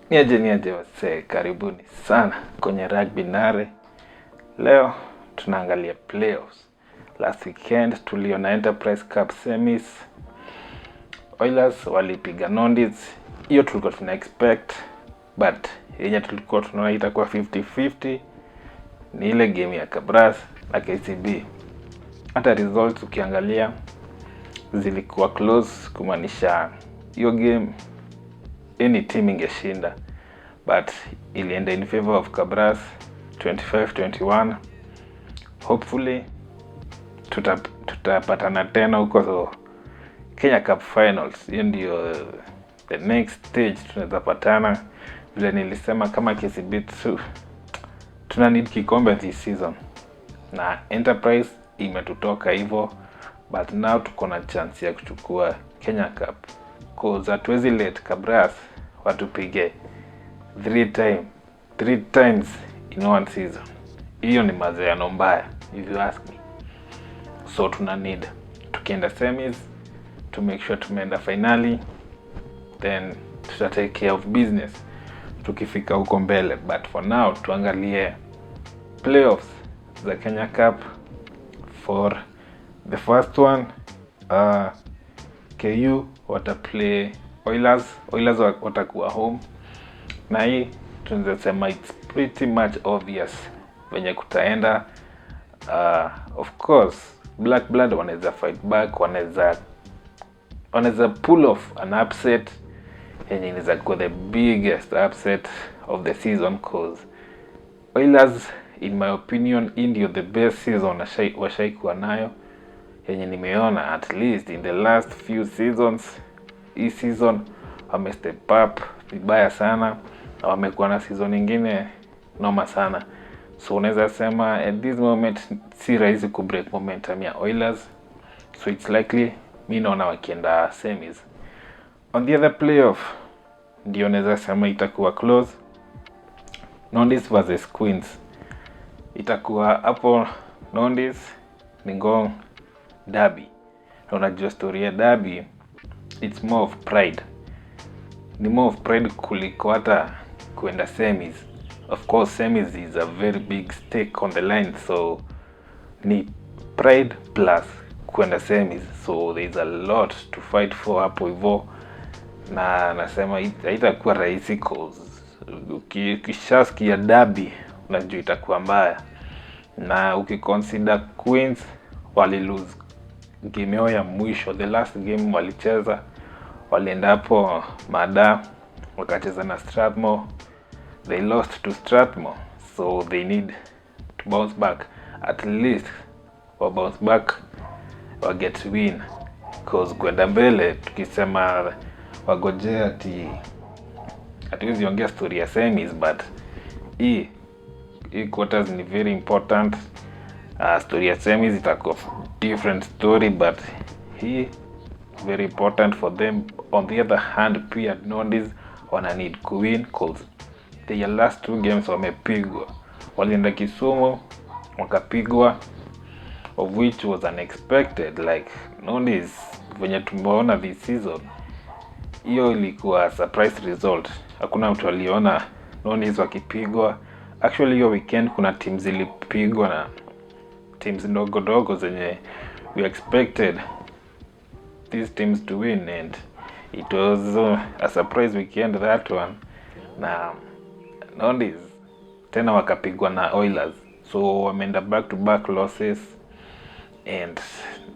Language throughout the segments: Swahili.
Niaje wasee, karibuni sana kwenye Rugby Nare. Leo tunaangalia playoffs. Last weekend tuliona Enterprise Cup semis. Oilers walipiga Nondies. Hiyo tulikuwa tuna expect, but yenye tulikuwa tunaona itakuwa 50-50 ni ile game ya Kabras na KCB. Hata results ukiangalia zilikuwa close, kumaanisha hiyo game any team ingeshinda, but ilienda in favor of Kabras 25-21. Hopefully tutapatana tena huko, so Kenya Cup Finals. Hiyo ndio the next stage tunaweza patana. Vile nilisema kama KCB tuna need kikombe this season, na Enterprise imetutoka hivyo, but now tuko na chance ya kuchukua Kenya Cup, cause hatuwezi let Kabras watupige 3 times in one season. Hiyo ni mazeano mbaya, if you ask me. So tuna need tukienda semis to make sure tumeenda finali, then tuta take care of business tukifika huko mbele. But for now tuangalie playoffs za Kenya Cup. For the first one, KU wataplay Oilers watakuwa home, na hii tunaweza sema it's pretty much obvious venye kutaenda. Of course Black Blood wanaweza fight back, wanaweza pull off an upset yenye inaweza kuwa the biggest upset of the season, cause Oilers in my opinion ndio the best season washaikuwa nayo yenye nimeona, at least in the last few seasons. Hii season wame step up vibaya sana, na wamekuwa na season nyingine noma sana. So unaweza sema at this moment si rahisi ku break momentum ya Oilers, so it's likely mimi naona wakienda semis. On the other playoff ndio unaweza sema itakuwa close, Nondies versus Queens. Itakuwa hapo Nondies ni Ngong derby. Na unajua story ya derby, it's more of pride. Ni more of pride kuliko hata kuenda semis. Of course semis is a very big stake on the line, so ni pride plus kuenda semis, so there is a lot to fight for hapo hivyo. Na nasema haitakuwa rahisi, cause ukishasikia derby unajua itakuwa mbaya. Na ukiconsider Queens wali lose game yao ya mwisho, the last game walicheza, walienda hapo Mada wakacheza na Strathmore, they lost to Strathmore, so they need to bounce back, at least or bounce back or get win, cause kwenda mbele tukisema wagojea hatuwezi ongea story ya semis, but hii quarters ni very important. Story ya semis itakuwa different story, but hii very important for them. On the other hand, pia Nondies wana need to win, cause their last 2 games wamepigwa. Walienda Kisumu wakapigwa, of which was unexpected. Like Nondies venye tumeona this season, hiyo ilikuwa surprise result. Hakuna mtu aliona Nondies wakipigwa. Actually hiyo weekend kuna teams zilipigwa na teams ndogo zenye we expected these teams to win, and it was a surprise weekend that one. Na Nondies tena wakapigwa na Oilers, so wameenda back to back losses and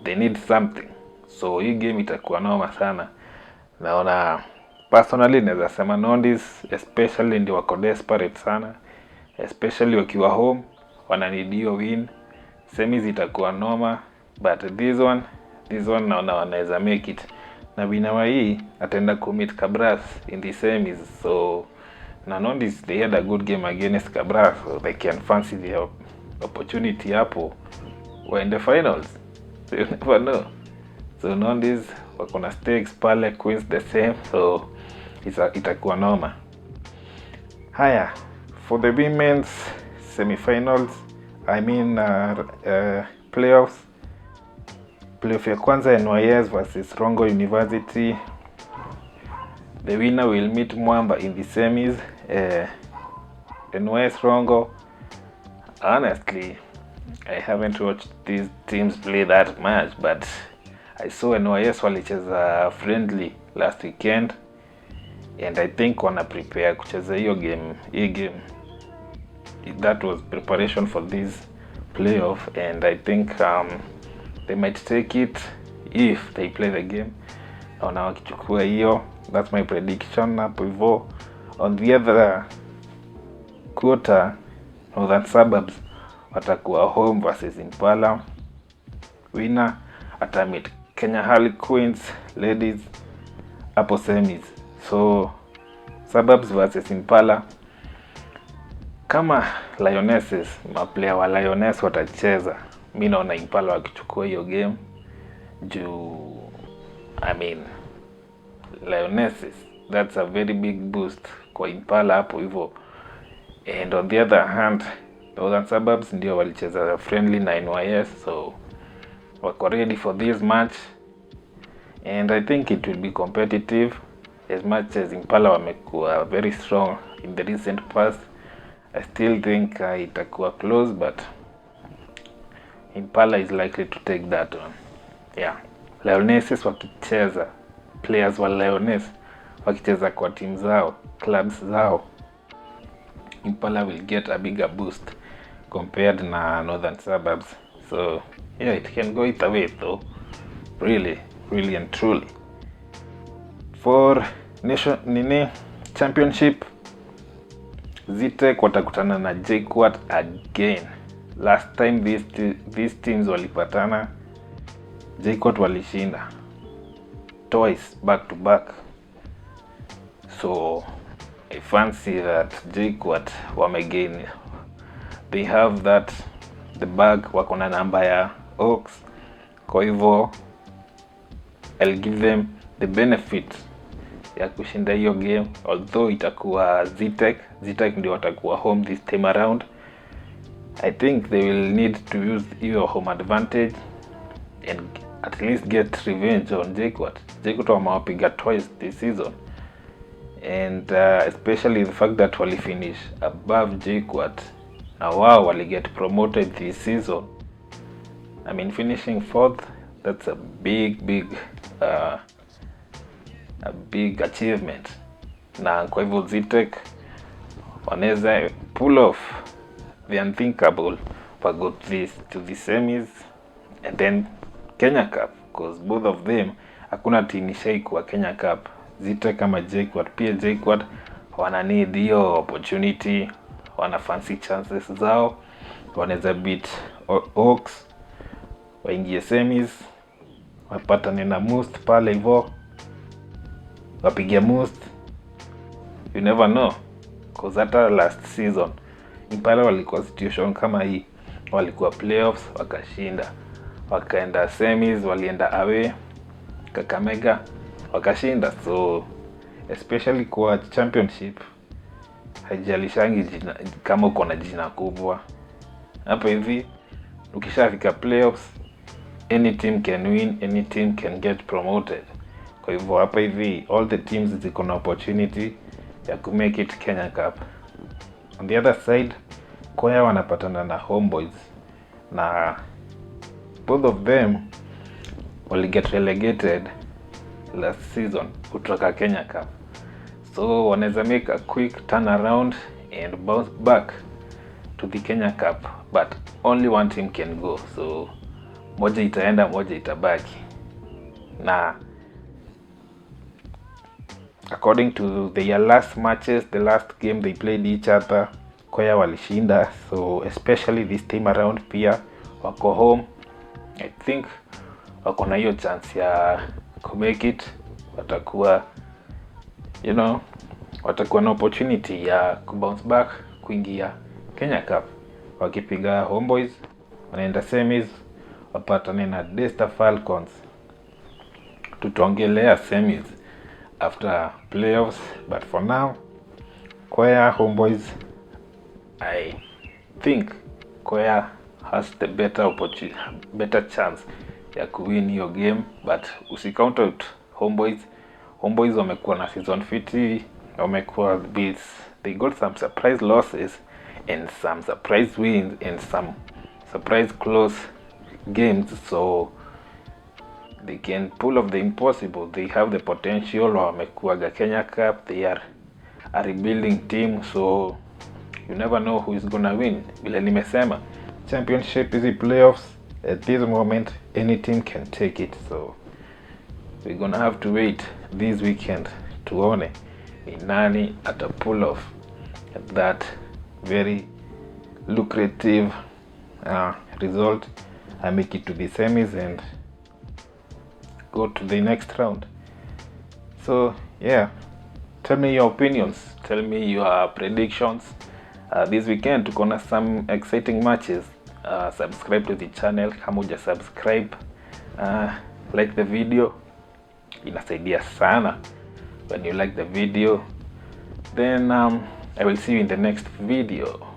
they need something. So hii game itakuwa noma sana. Naona personally naweza sema Nondies especially ndio wako desperate sana, especially wakiwa home wana need hiyo win. Semis itakuwa noma, but this one naona wanaweza make it. Na winawa hii ataenda kumit Kabras in the semis, so na Nondies they had a good game against Kabras, so they can fancy the opportunity hapo in the finals. So you never know. So Nondies wako na stakes pale, Queens the same, so itakuwa noma. Haya, for the women's semifinals, I mean playoff ya kwanza NYS versus Rongo University. The winner will meet Mwamba in the semis. NYS Rongo, honestly, I haven't watched these teams play that much, but I saw NYS walicheza friendly last weekend, and I think wana prepare kucheza hiyo game. That was preparation for this playoff, and I think they might take it if they play the game. Naona wakichukua hiyo, that's my prediction hapo hivyo. On the other quarter, Northern Suburbs watakuwa home versus Impala. Winner atamit Kenya Harlequins ladies hapo semis. So Suburbs versus Impala. Kama Lionesses, maplayer wa Lioness watacheza, mimi naona Impala wakichukua hiyo game juu, I mean, Lionesses, that's a very big boost kwa Impala hapo hivyo. And on the other hand, Northern Suburbs ndio walicheza friendly na NYS, so wako ready for this match, and I think it will be competitive as much as Impala wamekuwa very strong in the recent past. I still think itakuwa close, but Impala is likely to take that one. Yeah. Lionesses wakicheza, players wa Lioness wakicheza kwa team zao, clubs zao, Impala will get a bigger boost compared na Northern Suburbs. So yeah, it can go either way though. Really and truly. For championship, Zetech watakutana na JKUAT again. Last time these teams walipatana, JKUAT walishinda twice back to back. So I fancy that JKUAT wamagain. They have the bag, wako na namba ya Oaks. Kwa hivyo I'll give them the benefit ya kushinda hiyo game, although itakuwa Zetech ndio watakuwa home this time around. I think they will need to use your home advantage and at least get revenge on JKUAT. JKUAT wamewapiga twice this season, and especially the fact that wali finish above JKUAT na wao wali get promoted this season. I mean, finishing 4th, that's a big achievement. Na kwa hivyo Zetech wanaweza pull off the unthinkable for go to the semis and then Kenya Cup, because both of them hakuna team ishaikuwa Kenya Cup, Zetech kama JKUAT. Pia JKUAT wana need hiyo opportunity, wana fancy chances zao, wanaweza beat Oaks, waingie semis, wapatane na Most pale hivyo, wapigia Most. You never know, because hata last season Impala walikuwa situation kama hii, walikuwa playoffs wakashinda, wakaenda semis, walienda away Kakamega wakashinda. So especially kwa championship haijalishangi jina, kama uko na jina kubwa hapa hivi, ukishafika playoffs any team can win, any team can get promoted. Kwa hivyo hapa hivi all the teams ziko na opportunity ya ku make it Kenya Cup. On the other side, Kwaya wanapatana na Homeboys, na both of them will get relegated last season kutoka Kenya Cup. So wanaweza make a quick turnaround and bounce back to the Kenya Cup, but only one team can go. So moja itaenda, moja itabaki. Na according to their last matches, the last game they played each other, Kwaya walishinda. So especially this time around pia wako home, I think wako na hiyo chance ya ku make it. Watakuwa watakuwa na opportunity ya ku bounce back kuingia Kenya Cup. Wakipiga Homeboys wanaenda semis, wapatane na Daystar Falcons. Tutaongelea semis after playoffs, but for now Kwaya Homeboys, I think Kwaya has the better chance ya kuwin hiyo game, but usicount out Homeboys. Homeboys wamekuwa na season fiti, wamekuwa beats. They got some surprise losses and some surprise wins and some surprise close games, so they can pull off the impossible. They have the potential. Wamekuaga Kenya Cup, they are a rebuilding team, so you never know who is gonna win. Vile nimesema, championship is the playoffs. At this moment, any team can take it, so we're gonna have to wait this weekend tuone ni nani ata pull off that very lucrative result and make it to the semis and go to the next round. So yeah, tell me your opinions, tell me your predictions. This weekend tuko na some exciting matches. Subscribe to the channel kama uja subscribe, like the video, inasaidia sana when you like the video. Then I will see you in the next video.